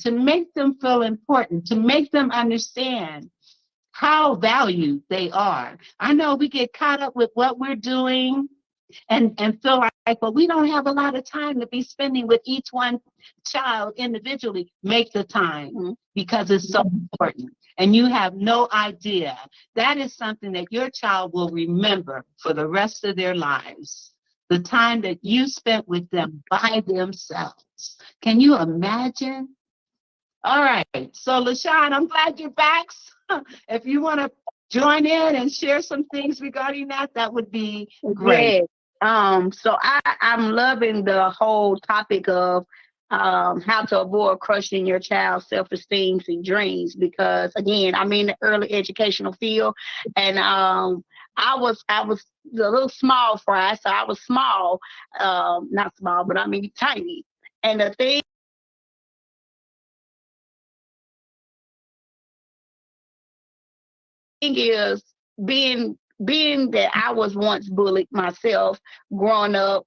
to make them feel important, to make them understand how valued they are. I know we get caught up with what we're doing and feel like, well, we don't have a lot of time to be spending with each one child individually. Make the time because it's so important. And you have no idea. That is something that your child will remember for the rest of their lives. The time that you spent with them by themselves. Can you imagine? All right. So, LaShawn, I'm glad you're back. If you want to join in and share some things regarding that, that would be great. Yes. So I'm loving the whole topic of how to avoid crushing your child's self-esteem and dreams, because again, I'm in the early educational field, and I was a little small fry, so I was small, not small, but I mean tiny. And the thing is, being that I was once bullied myself growing up,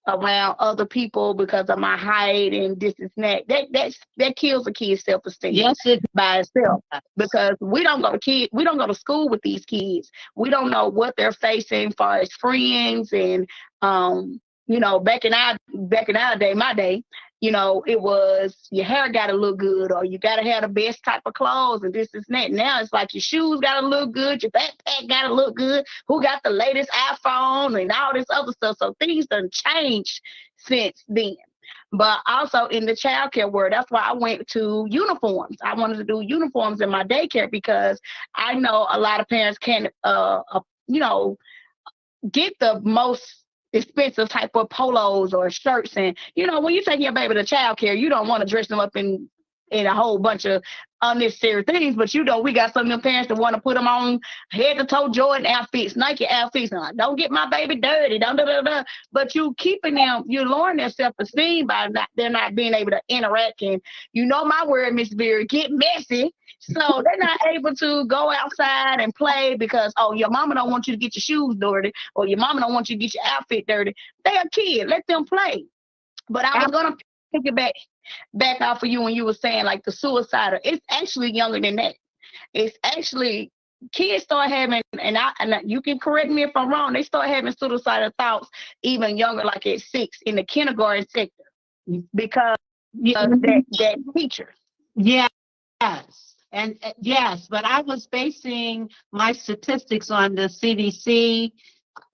around other people because of my height and this and that kills a kid's self-esteem. Yes, it by itself, because we don't go to school with these kids. We don't know what they're facing far as friends, and back in our day, my day, it was your hair got to look good, or you got to have the best type of clothes, and this and that. Now it's like your shoes got to look good, your backpack got to look good, who got the latest iPhone and all this other stuff. So things done changed since then. But also in the childcare world, that's why I went to uniforms. I wanted to do uniforms in my daycare because I know a lot of parents can't, get the most expensive type of polos or shirts. And when you take your baby to childcare, you don't want to dress them up in a whole bunch of unnecessary things. But we got some of them parents that want to put them on head to toe Jordan outfits, Nike outfits. Don't get my baby dirty. Don't. But you keeping them, you're lowering their self-esteem by they're not being able to interact. And my word, Miss Vera, get messy. So they're not able to go outside and play because, your mama don't want you to get your shoes dirty, or your mama don't want you to get your outfit dirty. They're a kid. Let them play. But I was going to pick it back off of you when you were saying like the suicidal. It's actually younger than that. It's actually kids start having, and you can correct me if I'm wrong, they start having suicidal thoughts even younger, like at 6 in the kindergarten sector, because that teacher. Yes. And yes, but I was basing my statistics on the CDC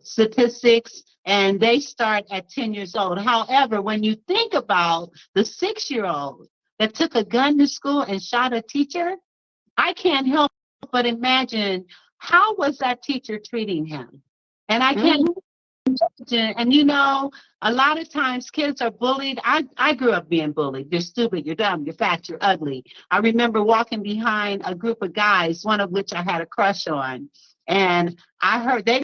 statistics, and they start at 10 years old. However, when you think about the 6-year-old that took a gun to school and shot a teacher, I can't help but imagine how was that teacher treating him. And I can't imagine, and a lot of times kids are bullied. I grew up being bullied. You're stupid, you're dumb, you're fat, you're ugly. I remember walking behind a group of guys, one of which I had a crush on. And I heard they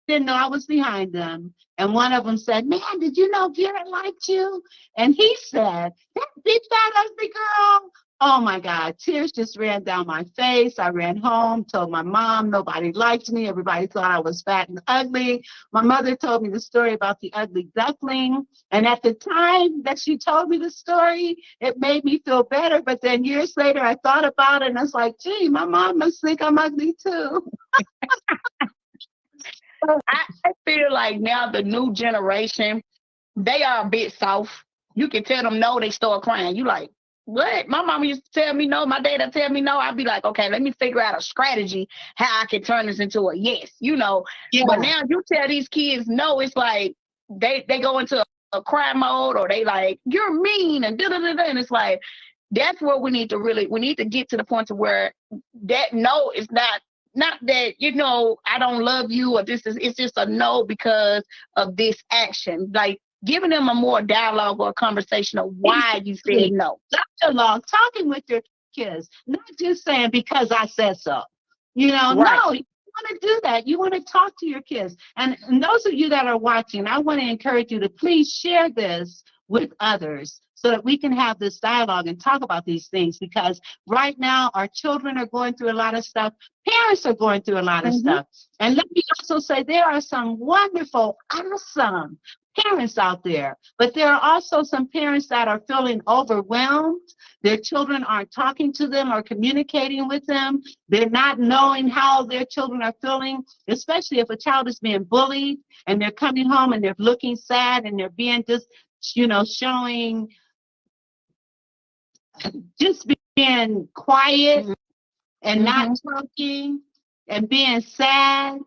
didn't know I was behind them. And one of them said, "Man, did you know Vera liked you?" And he said, "That big fat ugly girl." Oh my God, tears just ran down my face. I ran home, told my mom nobody liked me. Everybody thought I was fat and ugly. My mother told me the story about the ugly duckling. And at the time that she told me the story, it made me feel better. But then years later, I thought about it and I was like, gee, my mom must think I'm ugly too. I feel like now the new generation, they are a bit soft. You can tell them no, they start crying. You like, what? My mama used to tell me no. My dad would tell me no. I'd be like, okay, let me figure out a strategy how I can turn this into a yes, Yeah. But now you tell these kids no, it's like they go into a cry mode, or they like, you're mean and da-da-da-da. And it's like, that's where we need to get to the point to where that no is not that, I don't love you, or it's just a no because of this action. Like giving them a more dialogue or a conversation of why you said no. Dialogue, talking with your kids, not just saying because I said so. Right. No, you want to do that. You want to talk to your kids. And those of you that are watching, I want to encourage you to please share this with others so that we can have this dialogue and talk about these things, because right now our children are going through a lot of stuff. Parents are going through a lot of stuff. And let me also say there are some wonderful, awesome parents out there, but there are also some parents that are feeling overwhelmed. Their children aren't talking to them or communicating with them. They're not knowing how their children are feeling, especially if a child is being bullied and they're coming home and they're looking sad and they're being just, showing, just being quiet and not talking and being sad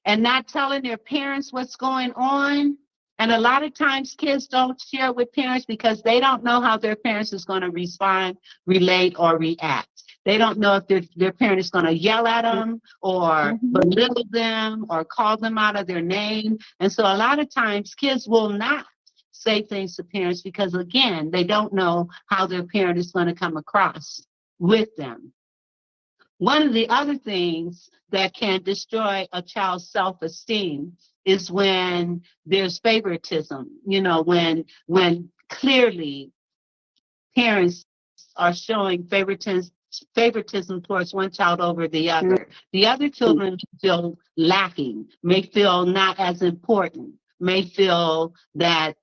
and not telling their parents what's going on. And a lot of times kids don't share with parents because they don't know how their parents is going to respond, relate, or react. They don't know if their parent is going to yell at them or belittle them or call them out of their name. And so a lot of times kids will not say things to parents because, again, they don't know how their parent is going to come across with them. One of the other things that can destroy a child's self-esteem is when there's favoritism, when clearly parents are showing favoritism towards one child over the other. The other children feel lacking, may feel not as important, may feel that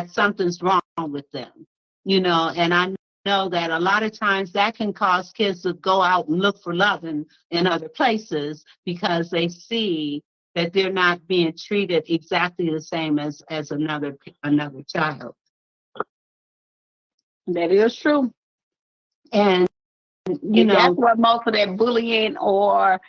something's wrong with them, and I know that a lot of times that can cause kids to go out and look for love in other places because they see that they're not being treated exactly the same as another child. That is true. And that's what most of that bullying, or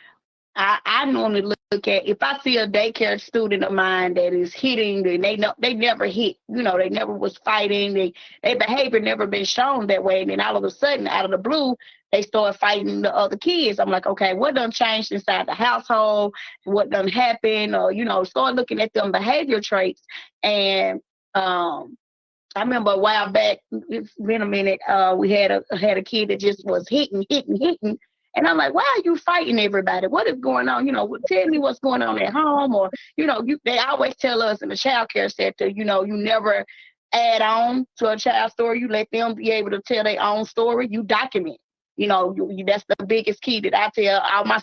I normally look at, if I see a daycare student of mine that is hitting, and they never hit, they never was fighting, their behavior never been shown that way, and then all of a sudden, out of the blue, they start fighting the other kids. I'm like, okay, what done changed inside the household? What done happened? Or, start looking at them behavior traits. And I remember a while back, it's been a minute, we had a kid that just was hitting. And I'm like, why are you fighting everybody? What is going on? Tell me what's going on at home. Or, they always tell us in the child care sector, you never add on to a child's story. You let them be able to tell their own story. You document. That's the biggest key that I tell all my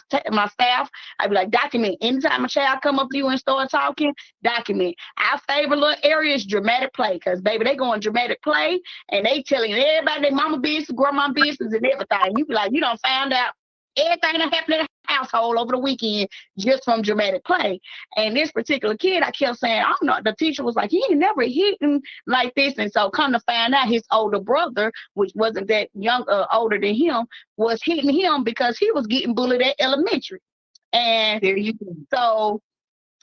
staff. I be like, document. Anytime a child come up to you and start talking, document. Our favorite little area is dramatic play, because baby, they go in dramatic play and they telling everybody their mama business, grandma business, and everything. You be like, you done found out everything that happened in the household over the weekend just from dramatic play. And this particular kid, I kept saying, I'm not. The teacher was like, he ain't never hitting like this. And so come to find out, his older brother, which wasn't that older than him, was hitting him because he was getting bullied at elementary. And there you go. So,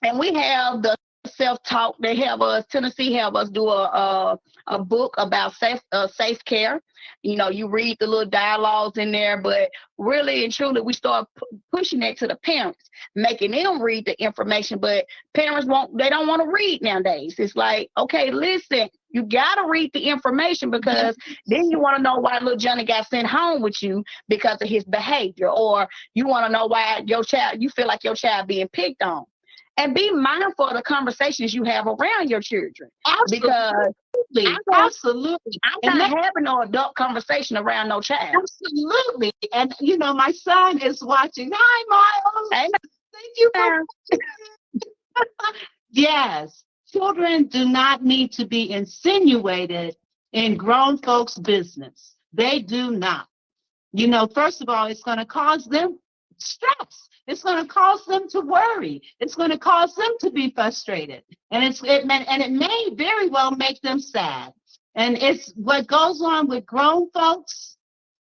and we have the self-talk. They have Tennessee have us do a book about safe care. You read the little dialogues in there, but really and truly, we start pushing that to the parents, making them read the information. But parents they don't want to read nowadays. It's like, okay, listen, you gotta read the information, because then you want to know why little Johnny got sent home with you because of his behavior, or you want to know why you feel like your child being picked on. And be mindful of the conversations you have around your children. Absolutely. Absolutely. I'm not having no adult conversation around no child. Absolutely. And, my son is watching. Hi, Miles. Hey, thank you for Yes. Children do not need to be insinuated in grown folks' business. They do not. First of all, it's going to cause them stress. It's going to cause them to worry. It's going to cause them to be frustrated. And it may very well make them sad. And it's what goes on with grown folks.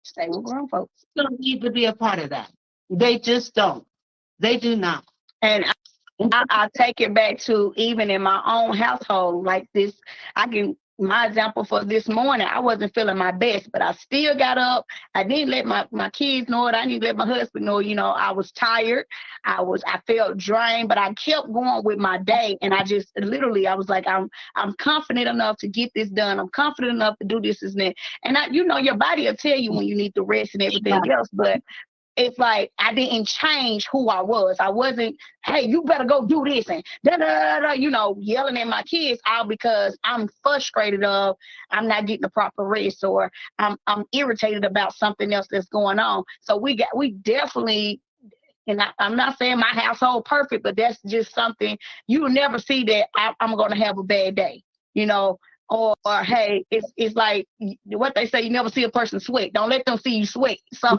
Stay with grown folks. Don't need to be a part of that. They just don't. They do not. And I take it back to even in my own household like this. My example for this morning, I wasn't feeling my best, but I still got up. I didn't let my kids know it. I didn't let my husband know, I was tired. I felt drained, but I kept going with my day. And I just literally, I was like, I'm confident enough to get this done. I'm confident enough to do this and that. And your body will tell you when you need to rest and everything else. But it's like I didn't change who I was. I wasn't, hey, you better go do this and yelling at my kids all because I'm frustrated of I'm not getting the proper rest, or I'm irritated about something else that's going on. So we definitely And I'm not saying my household perfect, but that's just something you will never see that I'm going to have a bad day, you know. Or hey, it's like what they say, you never see a person sweat. Don't let them see you sweat. So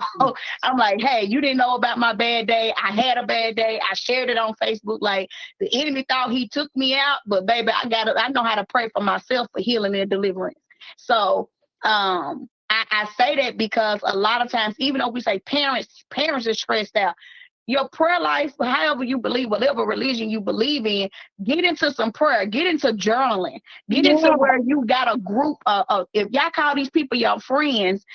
I'm like, hey, you didn't know about my bad day. I had a bad day. I shared it on Facebook. Like the enemy thought he took me out, but baby, I know how to pray for myself for healing and deliverance. So I say that because a lot of times, even though we say parents are stressed out, your prayer life, however you believe, whatever religion you believe in, get into some prayer, get into journaling, get into where you got a group of, if y'all call these people your friends,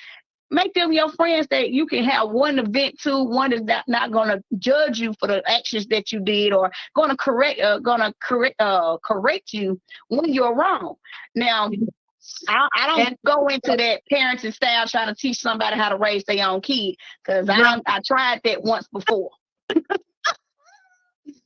make them your friends that you can have one to vent to, one is not going to judge you for the actions that you did or going to correct you when you're wrong. Now, I don't go into that parenting style trying to teach somebody how to raise their own kid, because I tried that once before.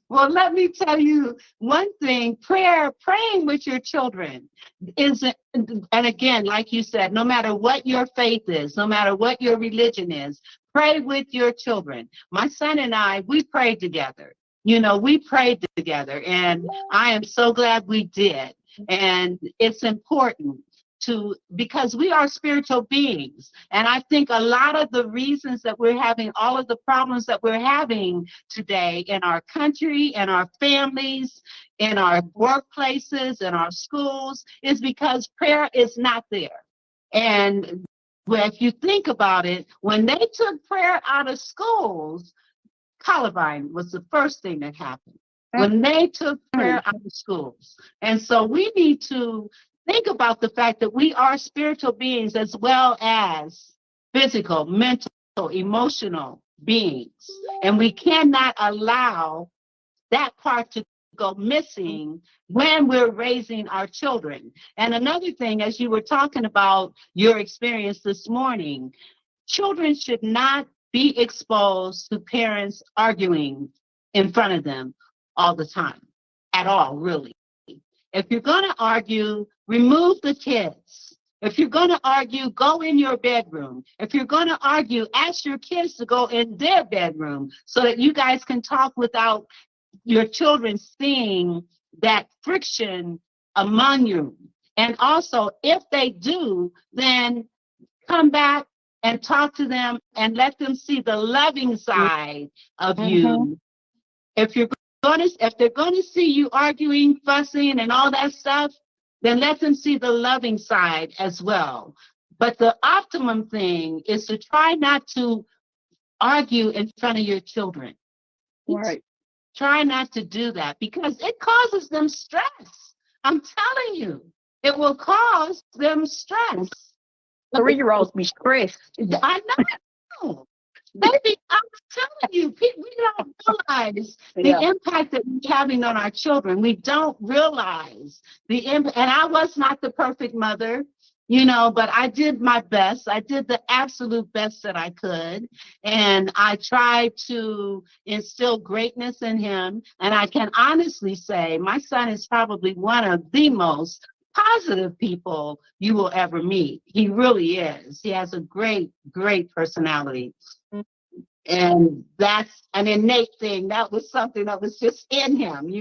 Well, let me tell you one thing, praying with your children is, and again, like you said, no matter what your faith is, no matter what your religion is, pray with your children. My son and I, we prayed together. We prayed together, and I am so glad we did. And it's important because we are spiritual beings. And I think a lot of the reasons that we're having all of the problems that we're having today in our country, in our families, in our workplaces, in our schools, is because prayer is not there. And if you think about it, when they took prayer out of schools, Columbine was the first thing that happened. When they took prayer out of schools. And so we need to think about the fact that we are spiritual beings as well as physical, mental, emotional beings. And we cannot allow that part to go missing when we're raising our children. And another thing, as you were talking about your experience this morning, children should not be exposed to parents arguing in front of them all the time, at all, really. If you're going to argue, remove the kids. If you're going to argue, go in your bedroom. If you're going to argue, ask your kids to go in their bedroom so that you guys can talk without your children seeing that friction among you. And also, if they do, then come back and talk to them and let them see the loving side of you. If they're going to see you arguing, fussing, and all that stuff, then let them see the loving side as well. But the optimum thing is to try not to argue in front of your children. Right. Try not to do that because it causes them stress. I'm telling you, it will cause them stress. 3-year-olds be stressed. I know. Baby, I'm telling you, we don't realize the impact that we're having on our children. We don't realize the impact. And I was not the perfect mother, but I did my best. I did the absolute best that I could. And I tried to instill greatness in him. And I can honestly say my son is probably one of the most positive people you will ever meet. He really is. He has a great, great personality. And that's an innate thing. That was something that was just in him,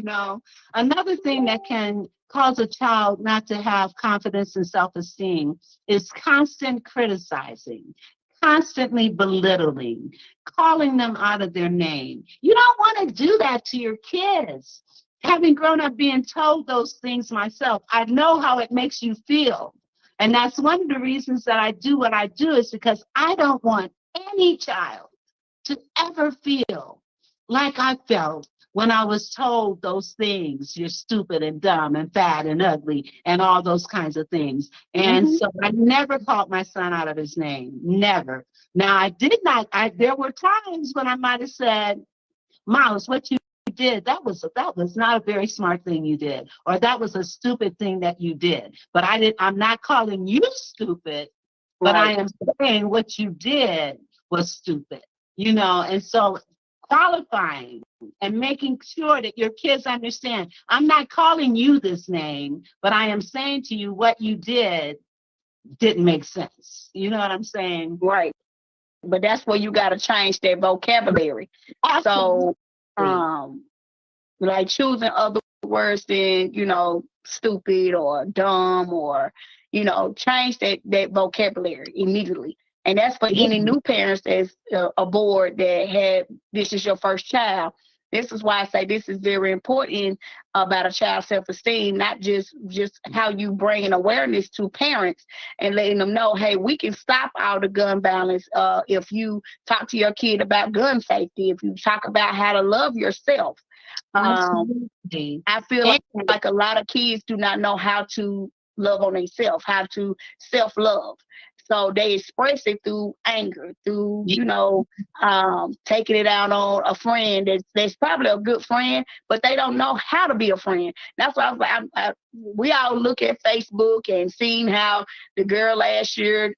Another thing that can cause a child not to have confidence and self-esteem is constant criticizing, constantly belittling, calling them out of their name. You don't want to do that to your kids. Having grown up being told those things myself, I know how it makes you feel. And that's one of the reasons that I do what I do, is because I don't want any child to ever feel like I felt when I was told those things. You're stupid and dumb and fat and ugly and all those kinds of things. And so I never called my son out of his name. Never. Now, there were times when I might have said, Miles, what you did, that was not a very smart thing you did, or that was a stupid thing that you did. But I'm not calling you stupid, but I am saying what you did was stupid. And so qualifying and making sure that your kids understand, I'm not calling you this name, but I am saying to you what you did didn't make sense. You know what I'm saying? Right. but that's where you got to change that vocabulary. So, Absolutely. like choosing other words than, stupid or dumb, or, change that vocabulary immediately. And that's for Yeah. any new parents that's aboard that had, this is your first child. This is why I say this is very important about a child's self-esteem, not just how you bring an awareness to parents and letting them know, hey, we can stop all the gun violence if you talk to your kid about gun safety, if you talk about how to love yourself. Absolutely. I feel And like a lot of kids do not know how to love on themselves, how to self-love. So they express it through anger, through, taking it out on a friend that's probably a good friend, but they don't know how to be a friend. That's why I was like, we all look at Facebook and seeing how the girl last year,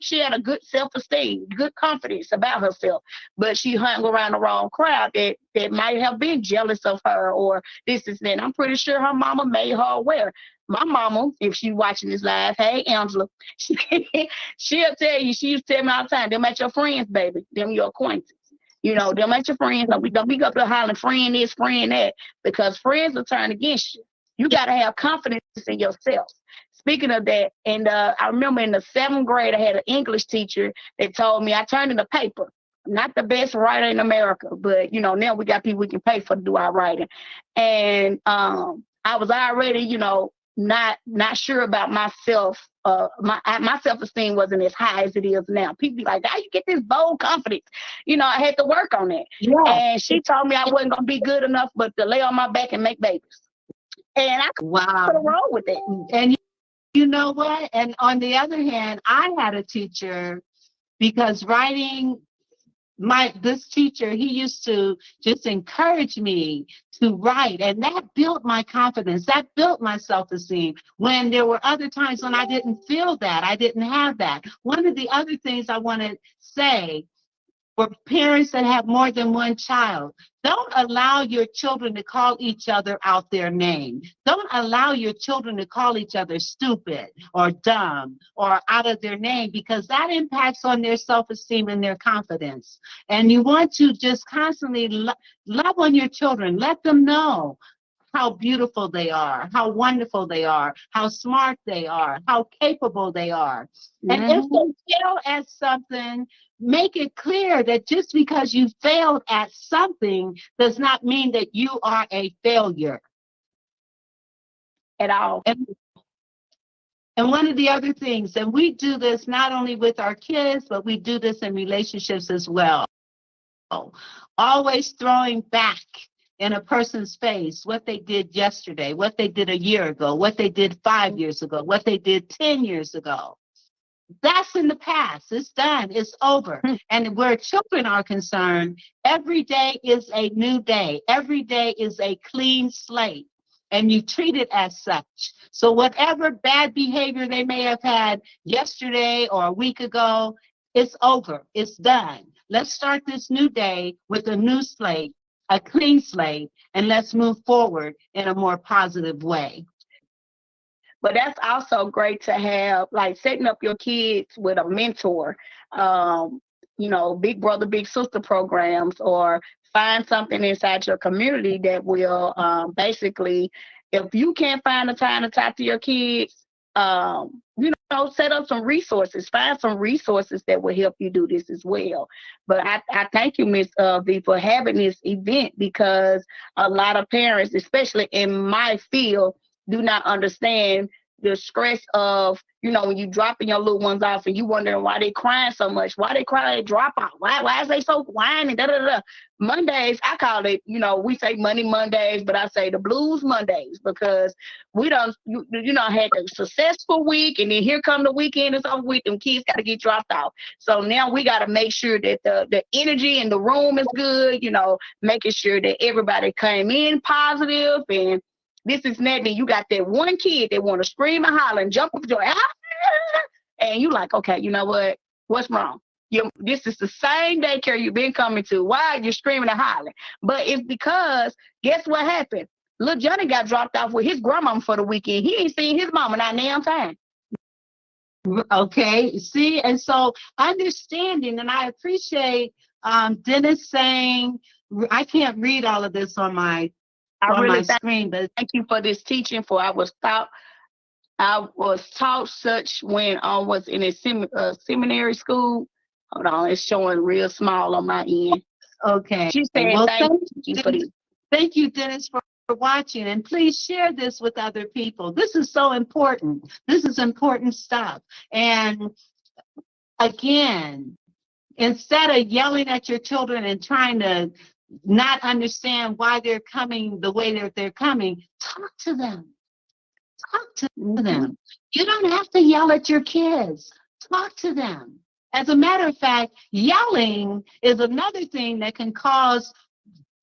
she had a good self-esteem, good confidence about herself, but she hung around the wrong crowd that might have been jealous of her or this is that. I'm pretty sure her mama made her aware. My mama, if she's watching this live, hey Angela, she'll tell you, she used to tell me all the time, them ain't your friends, baby. Them your acquaintances. Them ain't your friends. Don't be up there hollering friend this, friend that, because friends will turn against you. You got to have confidence in yourself. Speaking of that, and I remember in the 7th grade, I had an English teacher that told me, I turned in the paper. Not the best writer in America, but now we got people we can pay for to do our writing. And I was already, not sure about myself. My self-esteem wasn't as high as it is now. People be like, how you get this bold confidence? I had to work on it. yeah. And she told me I wasn't gonna be good enough but to lay on my back and make babies. And I Wow. could have rolled with it. And you know what? And on the other hand, I had a teacher because writing this teacher, he used to just encourage me to write, and that built my confidence, that built my self-esteem when there were other times when I didn't feel that, I didn't have that. One of the other things I want to say for parents that have more than one child, don't allow your children to call each other out their name. Don't allow your children to call each other stupid or dumb or out of their name, because that impacts on their self-esteem and their confidence. And you want to just constantly love on your children. Let them know how beautiful they are, how wonderful they are, how smart they are, how capable they are. And if they fail at something, make it clear that just because you failed at something does not mean that you are a failure At all. And one of the other things, and we do this not only with our kids, but we do this in relationships as well. Always throwing back in a person's face what they did yesterday, what they did a year ago, what they did 5 years ago, what they did 10 years ago. That's in the past. It's done. It's over. And where children are concerned, every day is a new day. Every day is a clean slate. And you treat it as such. So whatever bad behavior they may have had yesterday or a week ago, it's over. It's done. Let's start this new day with a new slate, a clean slate, and let's move forward in a more positive way. But that's also great to have, like setting up your kids with a mentor, big brother, big sister programs, or find something inside your community that will basically, if you can't find the time to talk to your kids, set up some resources, find some resources that will help you do this as well. But I thank you, Miss V, for having this event, because a lot of parents, especially in my field, do not understand the stress of, when you dropping your little ones off and you wondering why they crying so much, why they cry at drop out, why is they so whiny, da da da. Mondays, I call it, we say Money Mondays, but I say the Blues Mondays, because we don't, had a successful week, and then here come the weekend, it's over with, and kids got to get dropped off. So now we got to make sure that the energy in the room is good, making sure that everybody came in positive, and this is that. Then you got that one kid that want to scream and holler and jump up your and you like, okay, you know what? What's wrong? This is the same daycare you've been coming to. Why are you screaming and hollering? But it's because, guess what happened? Little Johnny got dropped off with his grandmama for the weekend. He ain't seen his mama not damn time. Okay, see, and so understanding, and I appreciate Dennis saying, I can't read all of this I on my really screen, but thank you for this teaching. For I was taught such when I was in a seminary school. Hold on, it's showing real small on my end. okay. She said, Well, "Thank you for this." thank you, Dennis, for watching, and please share this with other people. This is so important. This is important stuff. And again, instead of yelling at your children and trying to not understand why they're coming the way that they're coming, talk to them. Talk to them. You don't have to yell at your kids. Talk to them. As a matter of fact, yelling is another thing that can cause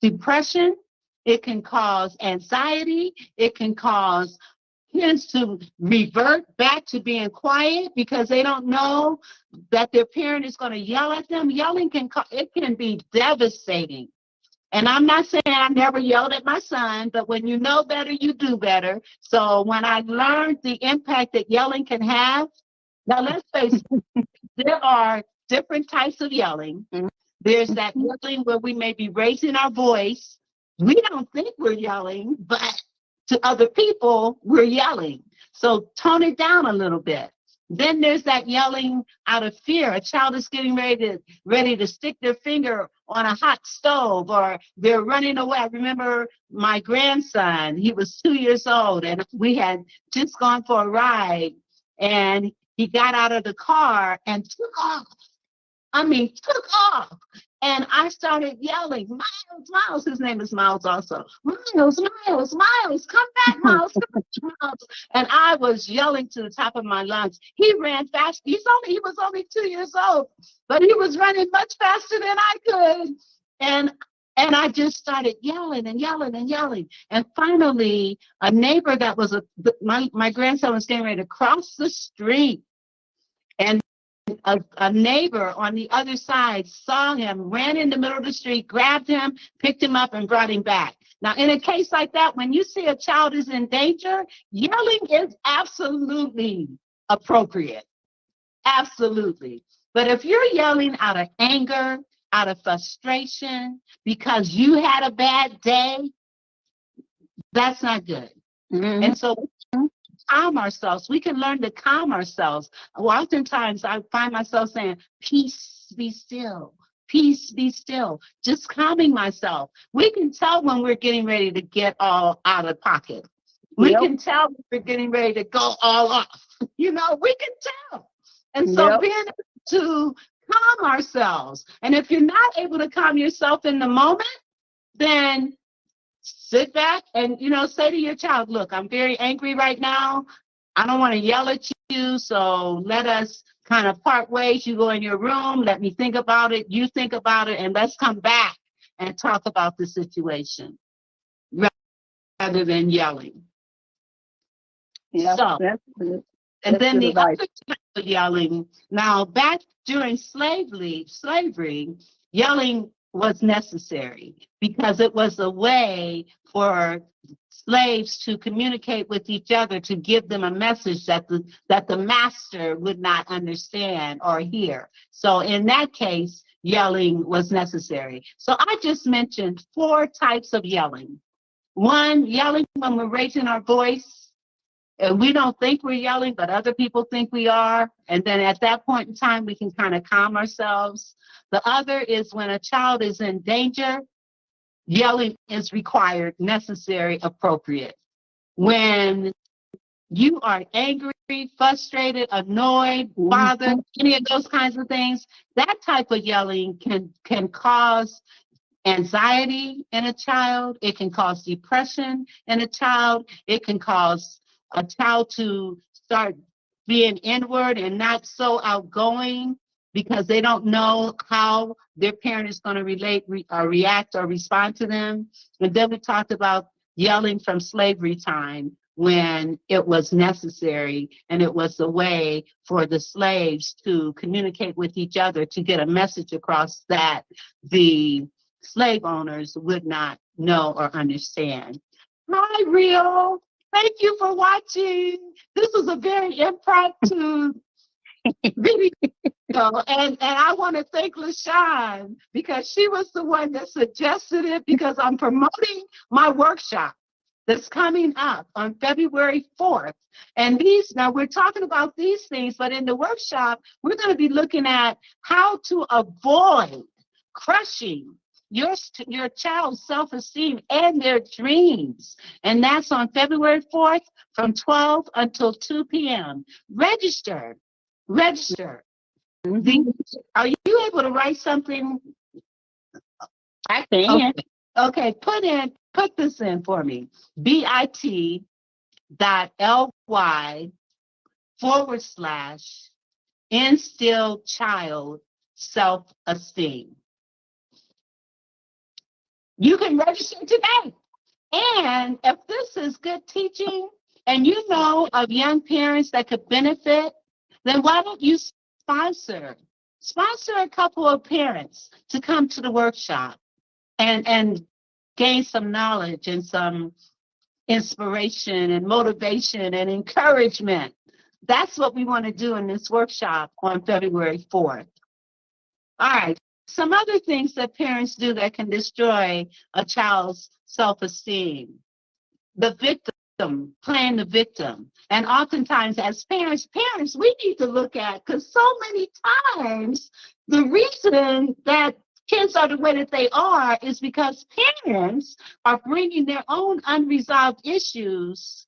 depression. It can cause anxiety. It can cause kids to revert back to being quiet because they don't know that their parent is going to yell at them. Yelling it can be devastating. And I'm not saying I never yelled at my son, but when you know better, you do better. So when I learned the impact that yelling can have, now let's face it, there are different types of yelling. There's that yelling where we may be raising our voice. We don't think we're yelling, but to other people, we're yelling. So tone it down a little bit. Then there's that yelling out of fear. A child is getting ready to stick their finger on a hot stove, or they're running away. I remember my grandson, he was 2 years old, and we had just gone for a ride, and he got out of the car and took off. I mean, took off. And I started yelling, Miles, Miles. His name is Miles also. Miles, Miles, Miles, come back, Miles, come back, Miles. And I was yelling to the top of my lungs. He ran fast. He was only 2 years old, but he was running much faster than I could. And I just started yelling and yelling and yelling. And finally, a neighbor that was my grandson was getting ready to cross the street. And a neighbor on the other side saw him, ran in the middle of the street, grabbed him, picked him up, and brought him back. Now, in a case like that, when you see a child is in danger, yelling is absolutely appropriate. Absolutely. But if you're yelling out of anger, out of frustration, because you had a bad day, that's not good. And so calm ourselves. We can learn to calm ourselves. Well, oftentimes I find myself saying, peace, be still. Peace, be still. Just calming myself. We can tell when we're getting ready to get all out of pocket. We can tell when we're getting ready to go all off. We can tell. And so being able to calm ourselves. And if you're not able to calm yourself in the moment, then sit back and, say to your child, look, I'm very angry right now. I don't want to yell at you. So let us kind of part ways. You go in your room. Let me think about it. You think about it. And let's come back and talk about the situation rather than yelling. Yeah, so, that's good. And then the other type of yelling, now back during slavery, yelling was necessary because it was a way for slaves to communicate with each other, to give them a message that the master would not understand or hear. So in that case, yelling was necessary. So I just mentioned 4 types of yelling. 1, yelling when we're raising our voice. And we don't think we're yelling, but other people think we are. And then at that point in time, we can kind of calm ourselves. The other is when a child is in danger, yelling is required, necessary, appropriate. When you are angry, frustrated, annoyed, bothered, any of those kinds of things, that type of yelling can cause anxiety in a child. It can cause depression in a child. It can cause a child to start being inward and not so outgoing because they don't know how their parent is going to react or respond to them. And then we talked about yelling from slavery time when it was necessary and it was a way for the slaves to communicate with each other to get a message across that the slave owners would not know or understand. Hi, Rio. Thank you for watching. This was a very impromptu video. And I want to thank LaShawn because she was the one that suggested it because I'm promoting my workshop that's coming up on February 4th. And now we're talking about these things, but in the workshop, we're going to be looking at how to avoid crushing your child's self-esteem and their dreams. And that's on February 4th from 12 until 2 p.m. Register. Mhm. Are you able to write something? I can. Okay, put this in for me. bit.ly/instill child self-esteem. You can register today. And if this is good teaching and you know of young parents that could benefit, then why don't you sponsor a couple of parents to come to the workshop and gain some knowledge and some inspiration and motivation and encouragement. That's what we want to do in this workshop on February 4th. All right. Some other things that parents do that can destroy a child's self-esteem. The victim, playing the victim. And oftentimes as parents, we need to look at, because so many times the reason that kids are the way that they are is because parents are bringing their own unresolved issues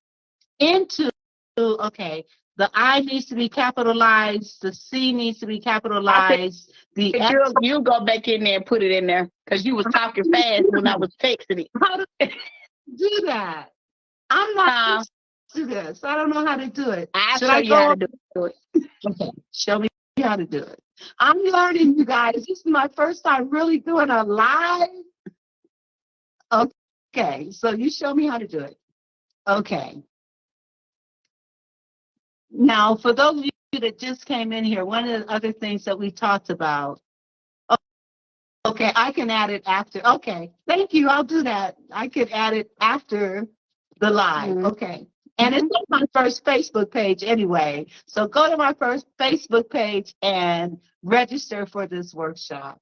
into, okay, the I needs to be capitalized, the C needs to be capitalized, the F. You go back in there and put it in there because you was talking fast when I was texting it. How to do that? I'm not used to this. I don't know how to do it. I'll show you how to do it. Okay, show me how to do it. I'm learning, you guys. This is my first time really doing a live. Okay, so you show me how to do it. Okay. Now, for those of you that just came in here, one of the other things that we talked about. Okay, I can add it after. Okay, thank you. I'll do that. I could add it after the live. Mm-hmm. Okay. And it's on my first Facebook page anyway. So go to my first Facebook page and register for this workshop.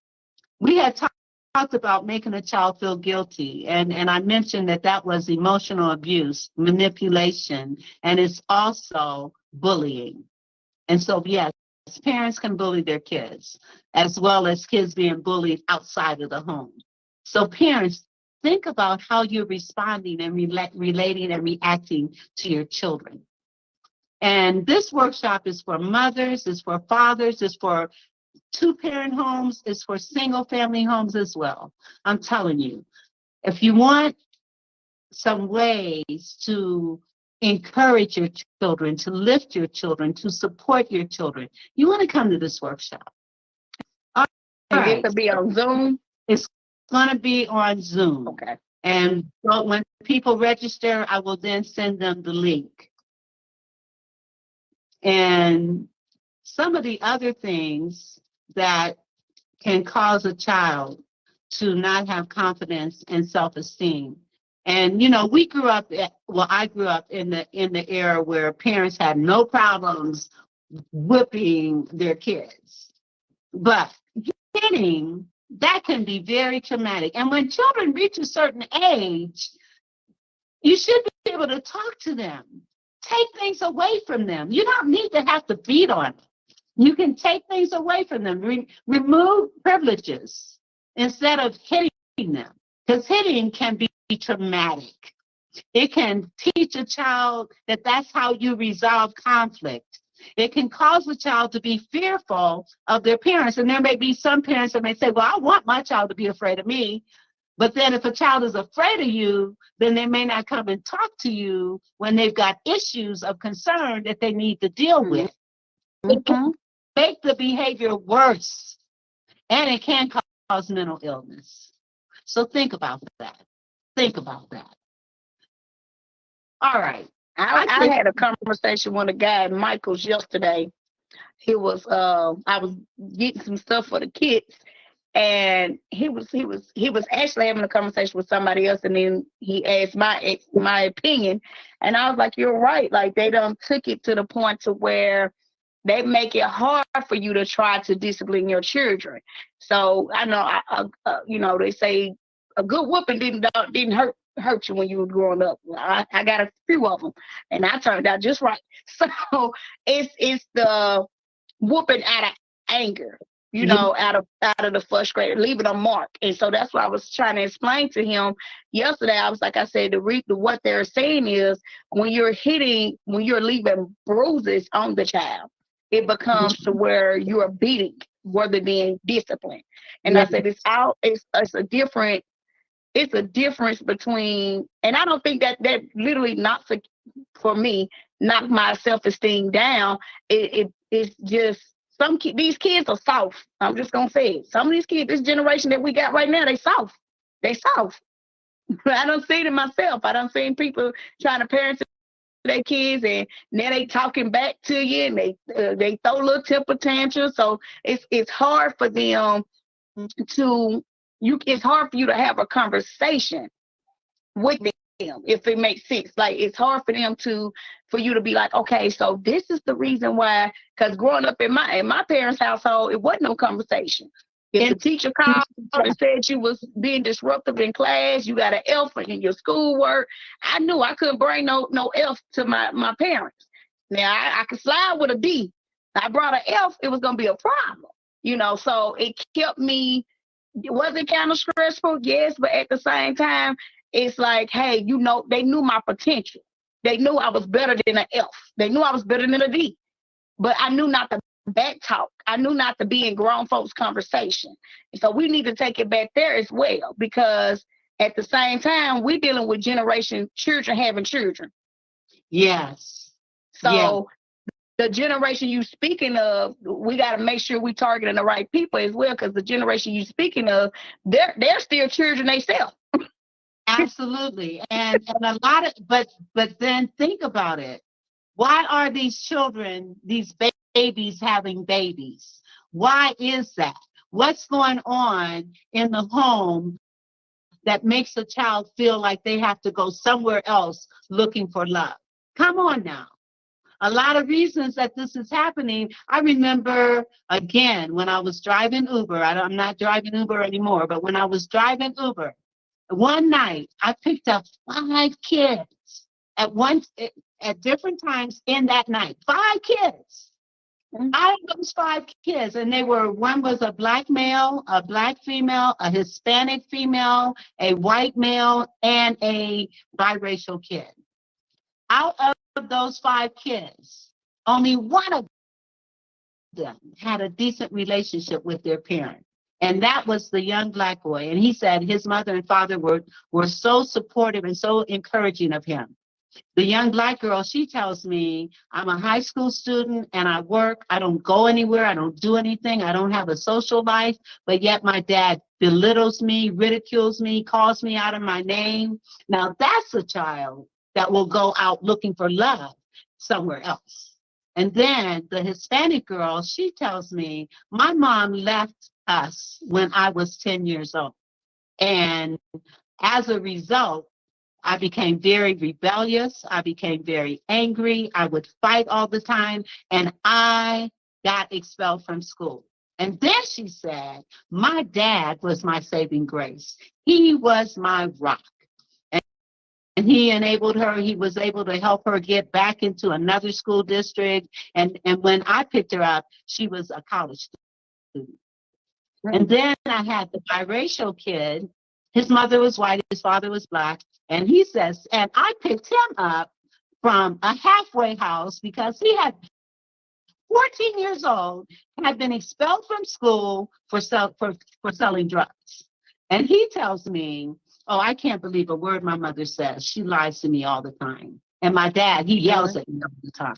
We had talked about making a child feel guilty. And I mentioned that was emotional abuse, manipulation, and it's also bullying. And so, yes, parents can bully their kids, as well as kids being bullied outside of the home. So parents, think about how you're responding and relating and reacting to your children. And this workshop is for mothers, it's for fathers, it's for two-parent homes, it's for single-family homes as well. I'm telling you, if you want some ways to encourage your children, to lift your children, to support your children, you want to come to this workshop. All right. This will be on Zoom? It's going to be on Zoom. Okay. And when people register, I will then send them the link. And some of the other things that can cause a child to not have confidence and self-esteem. And, you know, I grew up in the era where parents had no problems whipping their kids. But hitting, that can be very traumatic. And when children reach a certain age, you should be able to talk to them. Take things away from them. You don't need to have to beat on them. You can take things away from them. Remove privileges instead of hitting them. Because hitting can be traumatic. It can teach a child that that's how you resolve conflict. It can cause a child to be fearful of their parents. And there may be some parents that may say, well, I want my child to be afraid of me. But then if a child is afraid of you, then they may not come and talk to you when they've got issues of concern that they need to deal with. It can make the behavior worse, and it can cause mental illness. So think about that. Think about that. All right. I had a conversation with a guy at Michael's yesterday. I was getting some stuff for the kids, and he was actually having a conversation with somebody else, and then he asked my opinion, and I was like, you're right. Like, they done took it to the point to where they make it hard for you to try to discipline your children. So I know, they say a good whooping didn't hurt you when you were growing up. I got a few of them, and I turned out just right. So it's the whooping out of anger, Yeah. out of the frustration, leaving a mark. And so that's what I was trying to explain to him yesterday. I was like, I said, what they're saying is when you're leaving bruises on the child, it becomes to where you are beating rather than discipline. And I said, it's a difference between, and I don't think that literally knocks, for me, knock my self-esteem down. It's just these kids are soft. I'm just gonna say it. Some of these kids, this generation that we got right now, they soft. They soft. I don't see it in myself. I don't see people trying to parent their kids, and now they talking back to you, and they throw little temper tantrums. So it's hard for them it's hard for you to have a conversation with them, if it makes sense. Like, it's hard for them for you to be like, okay, so this is the reason why. Because growing up in my parents' household, it wasn't no conversation. If the teacher called and said you was being disruptive in class, you got an F in your schoolwork, I knew I couldn't bring no F to my parents. Now I could slide with a D. I brought an F, it was gonna be a problem. So it kept me. It wasn't kind of stressful, yes, but at the same time, it's like, hey, they knew my potential. They knew I was better than an F. They knew I was better than a D. But I knew not to back talk. I knew not to be in grown folks' conversation. And so we need to take it back there as well, because at the same time, we're dealing with children having children. Yes. So the generation you speaking of, we got to make sure we targeting the right people as well, because the generation you speaking of, they're still children themselves. Absolutely. And a lot of, but then think about it. Why are these children, these babies having babies? Why is that? What's going on in the home that makes a child feel like they have to go somewhere else looking for love? Come on now. A lot of reasons that this is happening. I remember, again, when I was driving Uber, I'm not driving Uber anymore, but when I was driving Uber, one night I picked up 5 kids at different times in that night. 5 kids. Out of those 5 kids, and one was a black male, a black female, a Hispanic female, a white male, and a biracial kid. Out of those 5 kids, only one of them had a decent relationship with their parent. And that was the young black boy. And he said his mother and father were so supportive and so encouraging of him. The young black girl, she tells me, I'm a high school student and I work. I don't go anywhere. I don't do anything. I don't have a social life. But yet my dad belittles me, ridicules me, calls me out of my name. Now that's a child that will go out looking for love somewhere else. And then the Hispanic girl, she tells me, my mom left us when I was 10 years old. And as a result, I became very rebellious. I became very angry. I would fight all the time. And I got expelled from school. And then she said, my dad was my saving grace. He was my rock. And he enabled her. He was able to help her get back into another school district. And when I picked her up, she was a college student. And then I had the biracial kid. His mother was white, his father was black. And he says, and I picked him up from a halfway house because he had 14 years old, had been expelled from school for selling drugs. And he tells me, oh, I can't believe a word my mother says. She lies to me all the time. And my dad, he yells at me all the time.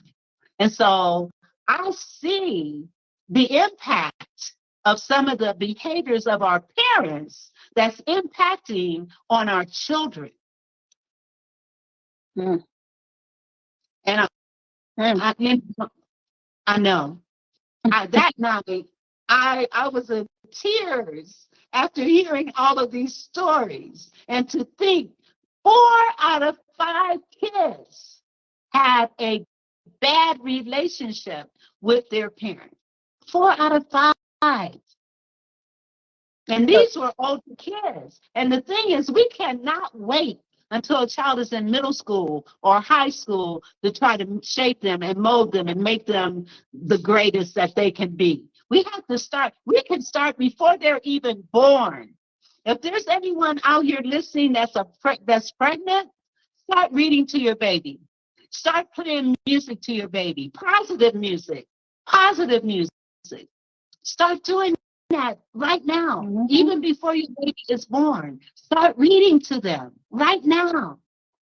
And so I see the impact of some of the behaviors of our parents that's impacting on our children. And I know. That night, I was in tears after hearing all of these stories. And to think 4 out of 5 kids had a bad relationship with their parent. 4 out of 5. And these were older kids. And the thing is, we cannot wait until a child is in middle school or high school to try to shape them and mold them and make them the greatest that they can be. We have to start, we can start before they're even born. If there's anyone out here listening that's pregnant, start reading to your baby. Start playing music to your baby. Positive music. Positive music. Start doing that right now, even before your baby is born. Start reading to them right now,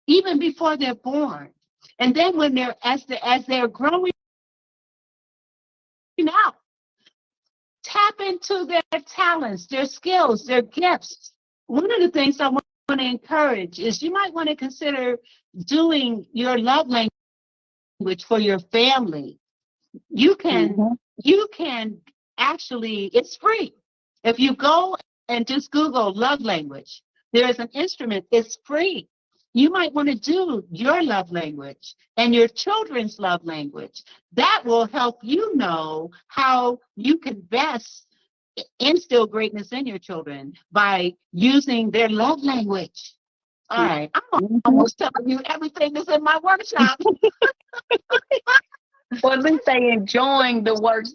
even before they're born. And then when as they're growing up, tap into their talents, their skills, their gifts. One of the things I want to encourage is you might want to consider doing your love language for your family. You can actually, it's free. If you go and just Google love language, there is an instrument, it's free. You might want to do your love language and your children's love language. That will help you know how you can best instill greatness in your children by using their love language. All right, I'm almost telling you everything that's in my workshop. Well, at least they enjoying the work,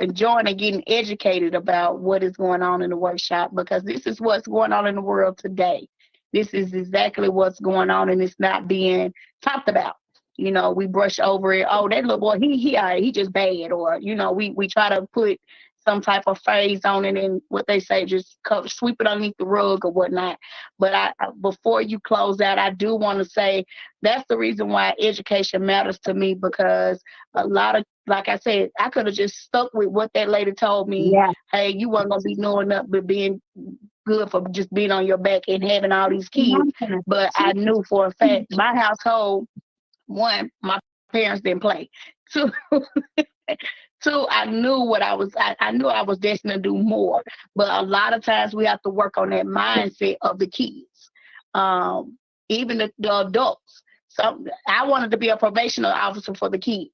enjoying and getting educated about what is going on in the workshop, because this is what's going on in the world today. This is exactly what's going on, and it's not being talked about. You know, we brush over it. Oh, that little boy, he just bad, or we try to put some type of phrase on it, and what they say, just sweep it underneath the rug or whatnot. But before you close out, I do want to say that's the reason why education matters to me, because a lot of, like I said, I could have just stuck with what that lady told me. Yeah. Hey, you weren't gonna be knowing up, but being good for just being on your back and having all these kids. But I knew for a fact, my household, one, my parents didn't play. Two, two, I knew what I knew I was destined to do more. But a lot of times we have to work on that mindset of the kids, even the adults. So I wanted to be a probation officer for the kids.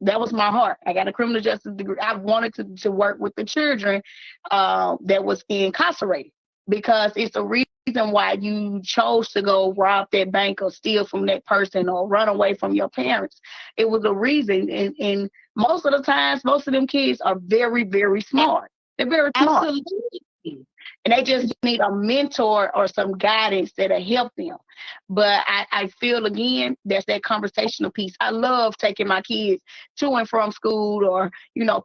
That was my heart. I got a criminal justice degree. I wanted to work with the children that was incarcerated, because it's a reason why you chose to go rob that bank or steal from that person or run away from your parents. It was a reason. And most of the times, most of them kids are very, very smart. They're very smart. Absolutely. And they just need a mentor or some guidance that'll help them. But I feel, again, that's that conversational piece. I love taking my kids to and from school, or,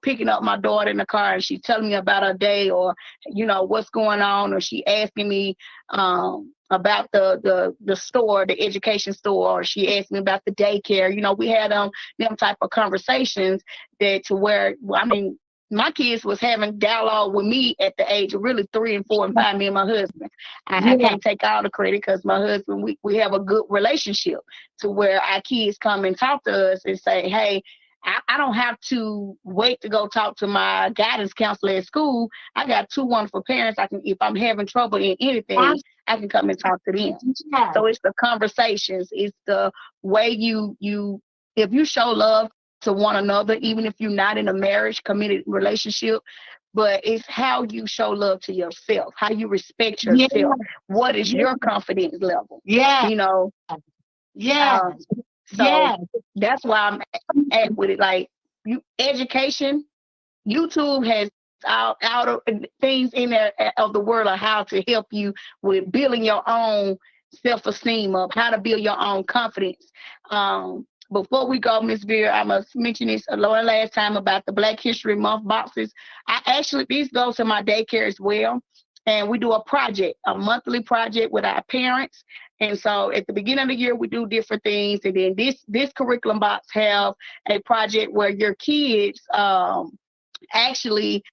picking up my daughter in the car and she's telling me about her day, or, what's going on, or she asking me about the store, the education store, or she asked me about the daycare. We had them type of conversations that to where, my kids was having dialogue with me at the age of really 3 and 4 and 5, me and my husband. I can't take all the credit, because my husband, we have a good relationship to where our kids come and talk to us and say, hey, I don't have to wait to go talk to my guidance counselor at school. I got 2 wonderful parents. If I'm having trouble in anything, I can come and talk to them. Yeah. So it's the conversations. It's the way if you show love to one another, even if you're not in a marriage committed relationship, but it's how you show love to yourself, how you respect yourself. What is your confidence level? Yeah. Yeah. So that's why I'm at with it. Like, education, YouTube has all of things in there of the world of how to help you with building your own self-esteem up, how to build your own confidence. Before we go, Miss Vera, I must mention this last time about the Black History Month boxes. These go to my daycare as well. And we do a monthly project with our parents. And so at the beginning of the year, we do different things. And then this curriculum box have a project where your kids actually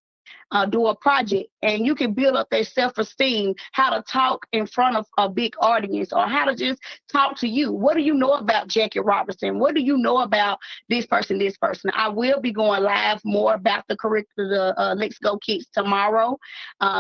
do a project, and you can build up their self-esteem, how to talk in front of a big audience, or how to just talk to you. What do you know about Jackie Robertson? What do you know about this person? I will be going live more about the curriculum, Let's Go Kids tomorrow,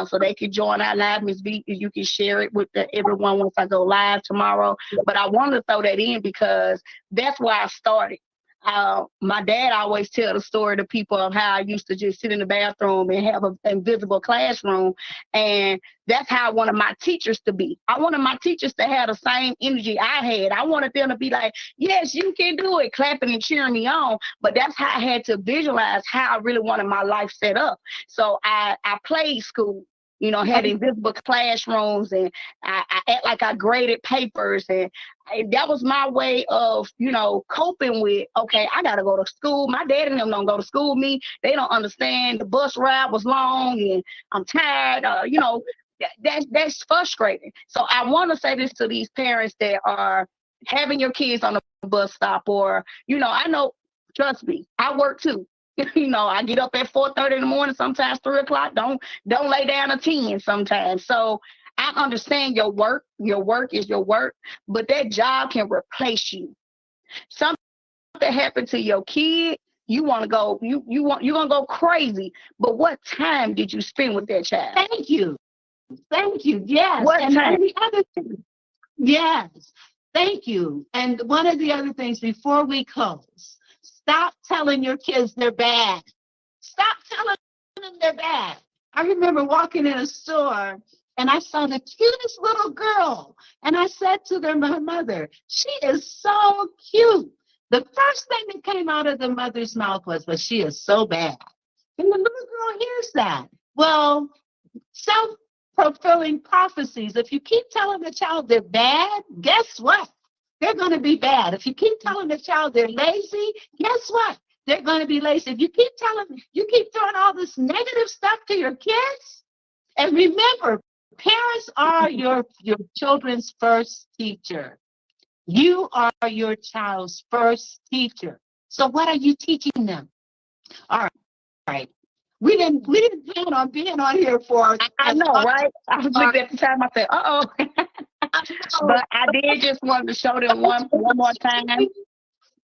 so they can join our live. Ms. B, you can share it with everyone once I go live tomorrow. But I wanted to throw that in because that's why I started. my dad always tell the story to people of how I used to just sit in the bathroom and have an invisible classroom. And that's how I wanted my teachers to be. I wanted my teachers to have the same energy I had. I wanted them to be like, yes, you can do it, clapping and cheering me on. But that's how I had to visualize how I really wanted my life set up. So I played school. Had invisible classrooms, and I act like I graded papers, and that was my way of, coping with, okay, I got to go to school. My dad and them don't go to school with me. They don't understand. The bus ride was long, and I'm tired. That's frustrating. So I want to say this to these parents that are having your kids on the bus stop, or, I know, trust me, I work too. I get up at 4:30 in the morning, sometimes 3 o'clock. Don't lay down at 10 sometimes. So I understand your work. Your work is your work, but that job can replace you. Something happened to your kid, you want to go, you're gonna go crazy. But what time did you spend with that child? Thank you. Yes. What and time? The other thing, yes. Thank you. And one of the other things before we close, stop telling your kids they're bad. Stop telling them they're bad. I remember walking in a store and I saw the cutest little girl. And I said to my mother, she is so cute. The first thing that came out of the mother's mouth was, but she is so bad. And the little girl hears that. Well, self-fulfilling prophecies. If you keep telling the child they're bad, guess what? They're going to be bad. If you keep telling the child they're lazy, guess what? They're going to be lazy. If you keep throwing all this negative stuff to your kids, and remember, parents are your children's first teacher. You are your child's first teacher. So what are you teaching them? All right. We didn't plan on being on here for. I know, right? I was looking at the time. I said, "Uh-oh." But I did just want to show them one more time.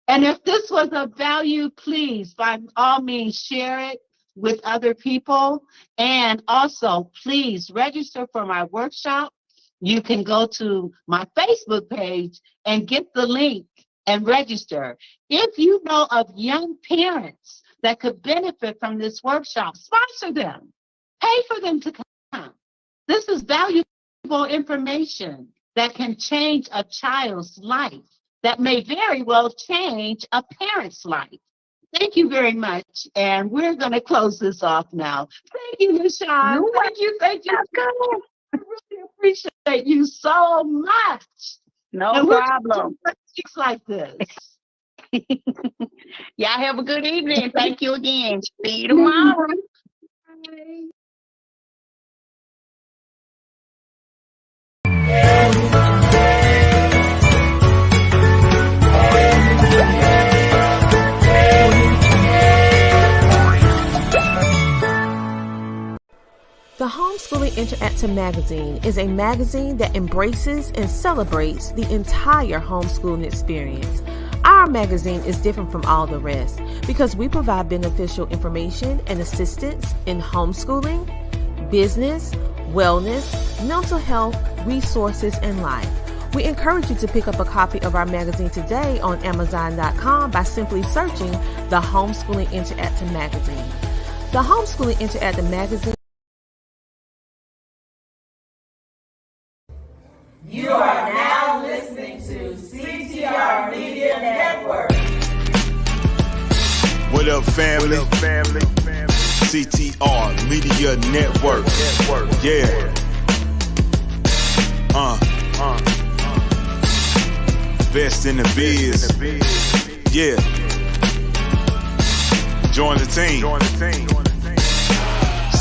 And if this was of value, please, by all means, share it with other people. And also, please register for my workshop. You can go to my Facebook page and get the link and register. If you know of young parents that could benefit from this workshop, sponsor them. Pay for them to come. This is valuable information that can change a child's life, that may very well change a parent's life. Thank you very much. And we're going to close this off now. Thank you, LaShawn. Thank you. I really appreciate you so much. No problem. Things like this. Y'all have a good evening. Thank you again. See you tomorrow. Bye. The Homeschooling Interactive Magazine is a magazine that embraces and celebrates the entire homeschooling experience. Our magazine is different from all the rest because we provide beneficial information and assistance in homeschooling, business, wellness, mental health, resources, and life. We encourage you to pick up a copy of our magazine today on Amazon.com by simply searching the Homeschooling Interactive Magazine. The Homeschooling Interactive Magazine. You are now listening to CTR Media Network. What up, family? CTR Media Network. Yeah. Best in the biz. Yeah. Join the team.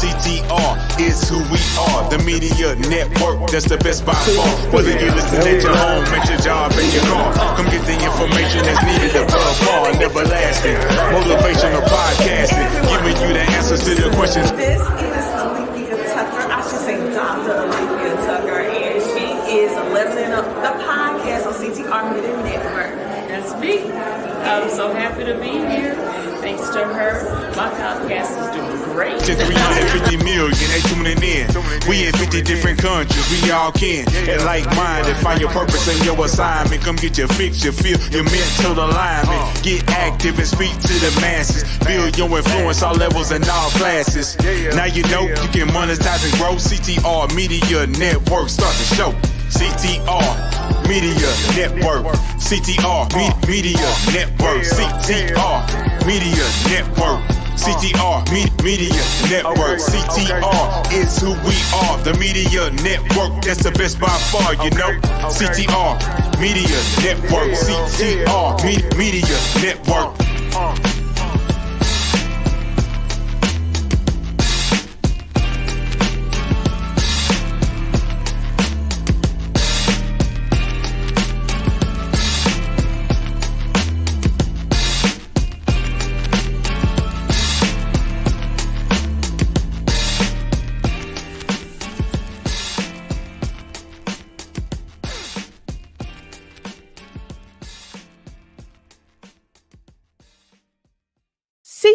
CTR is who we are, the media network, that's the best by far. Whether you listen at your home, at your job, in your car, come get the information that's needed above all, never lasting. Motivational podcasting, giving you the answers to the questions. This is Olivia Tucker, I should say Dr. Olivia Tucker, and she is leveling up the podcast on CTR Media Network. That's me. I'm so happy to be here. thanks to her, my podcast is doing great. To 350 million, they tuning in. We in 50 different countries, we all can. And like minded, find your purpose and your assignment. Come get your fix, your feel, your mental alignment. Get active and speak to the masses. Build your influence, all levels and all classes. Now you know you can monetize and grow. CTR Media Network, start the show. CTR Media Network. CTR Media Network. CTR Media Network. CTR Media Network. CTR is who we are. The Media Network, that's the best by far, you know. CTR Media Network. CTR Media Network.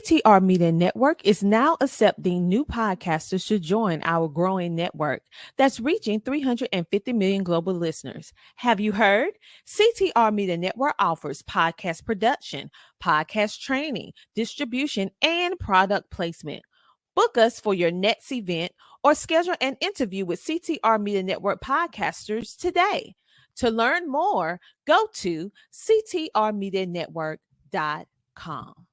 CTR Media Network is now accepting new podcasters to join our growing network that's reaching 350 million global listeners. Have you heard? CTR Media Network offers podcast production, podcast training, distribution, and product placement. Book us for your next event or schedule an interview with CTR Media Network podcasters today. To learn more, go to ctrmedianetwork.com.